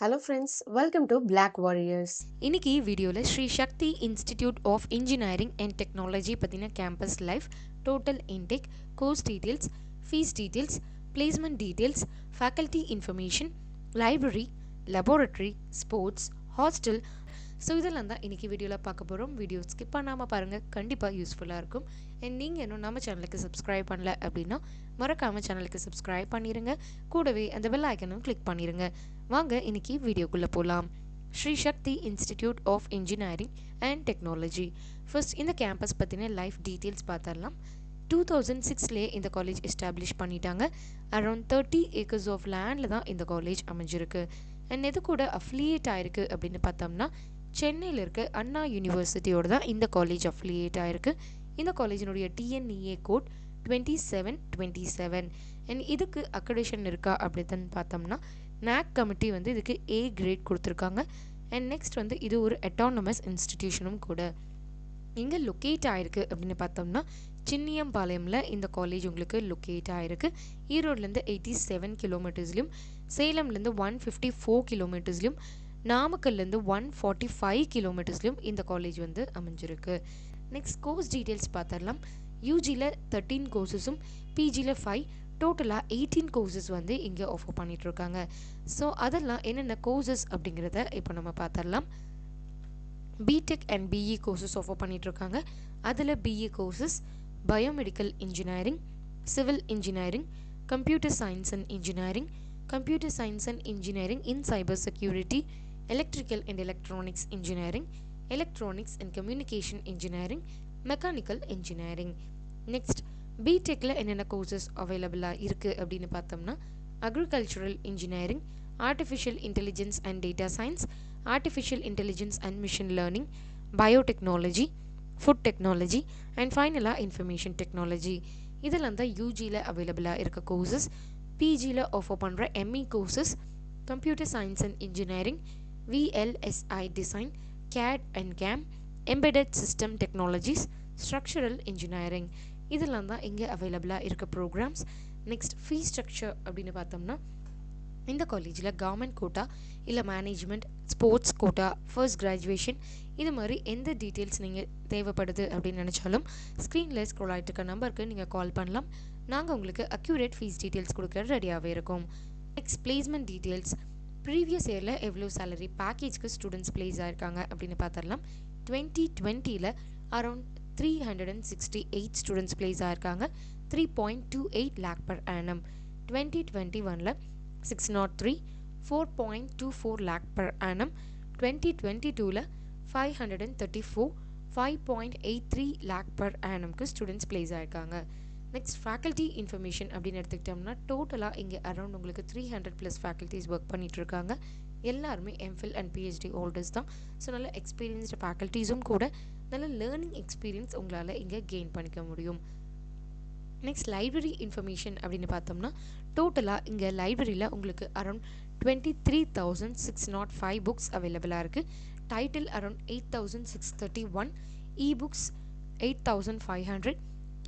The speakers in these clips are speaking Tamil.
Hello friends, welcome to Black Warriors. இன்னைக்கு வீடியோவில் Sri Sakthi institute of engineering and technology பற்றின campus life, total intake, course details, fees details, placement details, faculty information, library, laboratory, sports, hostel. So இதெல்லாம் தான் இன்றைக்கி வீடியோவில் பார்க்க போகிறோம். வீடியோ ஸ்கிப் பண்ணாமல் பாருங்கள், கண்டிப்பாக யூஸ்ஃபுல்லாக இருக்கும். அண்ட் நீங்கள் இன்னும் நம்ம சேனலுக்கு சப்ஸ்கிரைப் பண்ணல அப்படின்னா மறக்காமல் சேனலுக்கு சப்ஸ்கிரைப் பண்ணிடுங்க. கூடவே அந்த பெல் ஐக்கனும் கிளிக் பண்ணிடுங்க. வாங்க இன்னைக்கு வீடியோக்குள்ளே போகலாம். Sri Sakthi institute of engineering and technology. First இந்த கேம்பஸ் பற்றின லைஃப் டீட்டெயில்ஸ் பார்த்துடலாம். 2006 இந்த காலேஜ் எஸ்டாப்ளிஷ் பண்ணிட்டாங்க. அரௌண்ட் 30 ஏக்கர்ஸ் ஆஃப் லேண்டில் தான் இந்த காலேஜ் அமைஞ்சிருக்கு. அண்ட் எது கூட அஃபிலியேட் ஆயிருக்கு அப்படின்னு பார்த்தோம்னா சென்னையில் இருக்க அண்ணா யூனிவர்சிட்டியோட தான் இந்த காலேஜ் அஃபிலியேட் ஆயிருக்கு. இந்த காலேஜினுடைய டிஎன்இஏ கோட் 2727. அண்ட் இதுக்கு அக்ரெடிஷன் இருக்கா அப்படின்னு பார்த்தோம்னா நாக் கமிட்டி வந்து இதுக்கு ஏ கிரேட் கொடுத்துருக்காங்க. அண்ட் நெக்ஸ்ட் வந்து இது ஒரு அட்டானமஸ் இன்ஸ்டிடியூஷனும் கூட. எங்கே லொக்கேட் ஆகிருக்கு அப்படின்னு பார்த்தோம்னா சின்னியம்பாளையமில் இந்த காலேஜ் உங்களுக்கு லொக்கேட் ஆகிருக்கு. ஈரோட்லேருந்து 87 கிலோமீட்டர்ஸ்லையும், சேலம்லேருந்து 154 கிலோமீட்டர்ஸ்லையும், நாமக்கல்லேருந்து 145 கிலோமீட்டர்ஸ்லையும் இந்த காலேஜ் வந்து அமைஞ்சிருக்கு. நெக்ஸ்ட் கோர்ஸ் டீட்டெயில்ஸ் பார்த்துடலாம். யூஜியில் 13 கோர்ஸஸும், பிஜியில் 5, டோட்டலாக 18 கோர்சஸ் வந்து இங்கே ஆஃபர் பண்ணிகிட்ருக்காங்க. ஸோ அதெல்லாம் என்னென்ன கோர்சஸ் அப்படிங்கிறத இப்போ நம்ம பார்த்துடலாம். BTech and B E courses offer பண்ணிகிட்ருக்காங்க. அதில் B E courses biomedical engineering, civil engineering, computer science and engineering, computer science and engineering in cyber security, electrical and electronics engineering, electronics and communication engineering, mechanical engineering. Next பிடெக்கில் என்னென்ன கோர்சஸ் அவைலபிளாக இருக்குது அப்படின்னு பார்த்தோம்னா agricultural engineering, artificial intelligence and data science, artificial intelligence and machine learning, biotechnology, food technology and ஃபைனலாக இன்ஃபர்மேஷன் டெக்னாலஜி. இதெல்லாம் தான் யூஜியில் அவைலபிளாக இருக்க கோர்சஸ். பிஜியில் ஆஃபர் பண்ணுற ME courses computer science and engineering, VLSI design, CAD and CAM, embedded system technologies, structural engineering. இதெல்லாம் தான் இங்கே அவைலபிளாக இருக்க ப்ரோக்ராம்ஸ். நெக்ஸ்ட் ஃபீஸ் ஸ்ட்ரக்சர் அப்படின்னு பார்த்தோம்னா இந்த காலேஜில் கவர்மெண்ட் கோட்டா இல்லை management, sports quota, first graduation, இது மாதிரி எந்த டீட்டெயில்ஸ் நீங்கள் தேவைப்படுது அப்படின்னு நினச்சாலும் ஸ்க்ரீனில் ஸ்க்ரோல் ஆகிட்டு இருக்க நம்பருக்கு நீங்கள் கால் பண்ணலாம். நாங்கள் உங்களுக்கு அக்யூரேட் ஃபீஸ் டீட்டெயில்ஸ் கொடுக்க ரெடியாகவே இருக்கும். Next placement details. ப்ரீவியஸ் இயரில் எவ்வளோ சேலரி பேக்கேஜ்க்கு ஸ்டூடெண்ட்ஸ் பிளேஸ் ஆயிருக்காங்க அப்படின்னு பார்த்துடலாம். 2020 அரௌண்ட் 368 ஸ்டூடெண்ட்ஸ் பிளேஸ் ஆயிருக்காங்க. 3.28 lakh per annum. 2021 603, 4.24 lakh per annum. 2022 534, 5.83 lakh per annumக்கு students place ஆயிருக்காங்க. நெக்ஸ்ட் ஃபேக்கல்ட்டி இன்ஃபர்மேஷன் அப்படின்னு எடுத்துக்கிட்டோம்னா டோட்டலாக இங்கே அரௌண்ட் உங்களுக்கு 300+ ஃபேக்கல்ட்டிஸ் ஒர்க் பண்ணிகிட்டு இருக்காங்க. எல்லாருமே எம்ஃபில் அண்ட் பிஹெச்டி ஹோல்டர்ஸ் தான். ஸோ நல்ல எக்ஸ்பீரியன்ஸ்டு ஃபேக்கல்ட்டிஸும் கூட நல்ல லேர்னிங் எக்ஸ்பீரியன்ஸ் உங்களால் இங்கே கெயின் பண்ணிக்க முடியும். நெக்ஸ்ட் லைப்ரரி இன்ஃபர்மேஷன் அப்படின்னு பார்த்தோம்னா டோட்டலாக இங்கே லைப்ரரியில் உங்களுக்கு அரௌண்ட் 23,605 புக்ஸ் அவைலபிளாக இருக்குது. Title around 8,631, ebooks 8,500,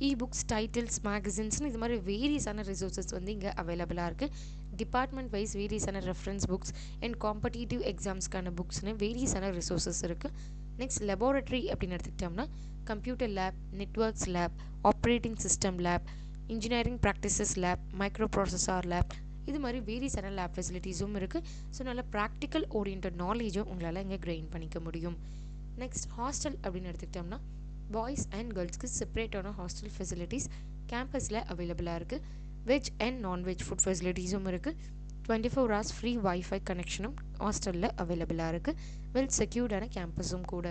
ebooks, titles, மேகசின்ஸ்னு இது மாதிரி வேரியஸான ரிசோர்ஸஸ் வந்து இங்கே அவைலபிளாக இருக்குது. டிபார்ட்மெண்ட் வைஸ் வேரியஸான ரெஃபரன்ஸ் புக்ஸ் அண்ட் காம்படிட்டிவ் எக்ஸாம்ஸ்க்கான புக்ஸ்னு வேரியஸான ரிசோர்ஸஸ் இருக்குது. நெக்ஸ்ட் லெபார்டரி அப்படின்னு எடுத்துக்கிட்டோம்னா computer lab, networks lab, operating system lab, engineering practices lab, micro processor lab, இது மாதிரி வேரியஸான லேப் ஃபெசிலிட்டிஸும் இருக்குது. ஸோ நல்ல ப்ராக்டிக்கல் ஓரியன்ட் நாலேஜும் உங்களால் இங்கே கெயின் பண்ணிக்க முடியும். நெக்ஸ்ட் ஹாஸ்டல் அப்படின்னு எடுத்துக்கிட்டோம்னா பாய்ஸ் அண்ட் கேர்ள்ஸ்க்கு செப்பரேட்டான ஹாஸ்டல் ஃபெசிலிட்டிஸ் கேம்பஸில் அவைலபிளாக இருக்குது. வெஜ் அண்ட் நான்வெஜ் ஃபுட் ஃபெசிலிட்டிஸும் இருக்குது. 24 hours ஃப்ரீ வைஃபை கனெக்ஷனும் ஹாஸ்டலில் அவைலபிளாக இருக்குது. வெல் செக்யூர்டான கேம்பஸும் கூட.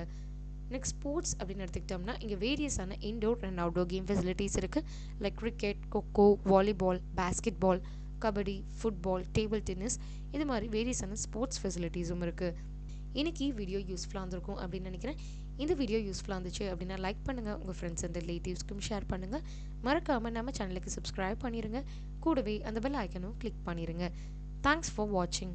நெக்ஸ்ட் ஸ்போர்ட்ஸ் அப்படின்னு எடுத்துக்கிட்டோம்னா இங்கே வேரியஸான indoor and outdoor game facilities இருக்குது. Like cricket, kho kho, volleyball, basketball, kabaddi, football, table tennis, இது மாதிரி வேரியஸான ஸ்போர்ட்ஸ் ஃபெசிலிட்டிஸும் இருக்குது. இன்றைக்கி வீடியோ யூஸ்ஃபுல்லாக இருந்திருக்கும் அப்படின்னு நினைக்கிறேன். இந்த வீடியோ யூஸ்ஃபுல்லாக இருந்துச்சு அப்படின்னா லைக் பண்ணுங்கள், உங்கள் ஃப்ரெண்ட்ஸ் அண்ட் ரிலேட்டிவ்ஸ்க்கும் ஷேர் பண்ணுங்கள். மறக்காமல் நம்ம சேனலுக்கு சப்ஸ்கிரைப் பண்ணிடுங்க. கூடவே அந்த பெல் ஐக்கனும் கிளிக் பண்ணிடுங்க. தேங்க்ஸ் ஃபார் வாட்சிங்.